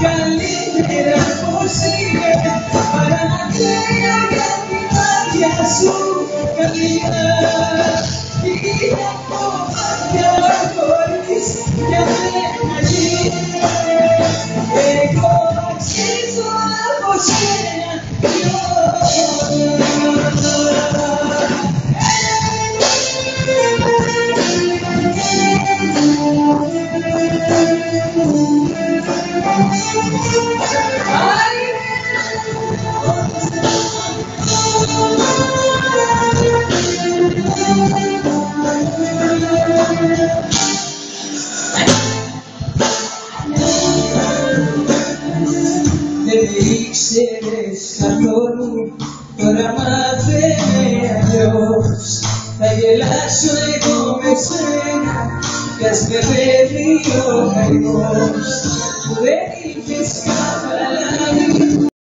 Καλύτερα πως είναι παρά να κλαίω για τη μάτια σου καρδιά. Είναι από μάτια χωρίς για μένα γίνε. Εγώ αξίζω από σένα πιο δεν ήξερες καθόλου, τώρα μάθαινε αλλιώς. Θα γελάσω εγώ με σένα κι ας με παίρνει ο καημός που δεν είχες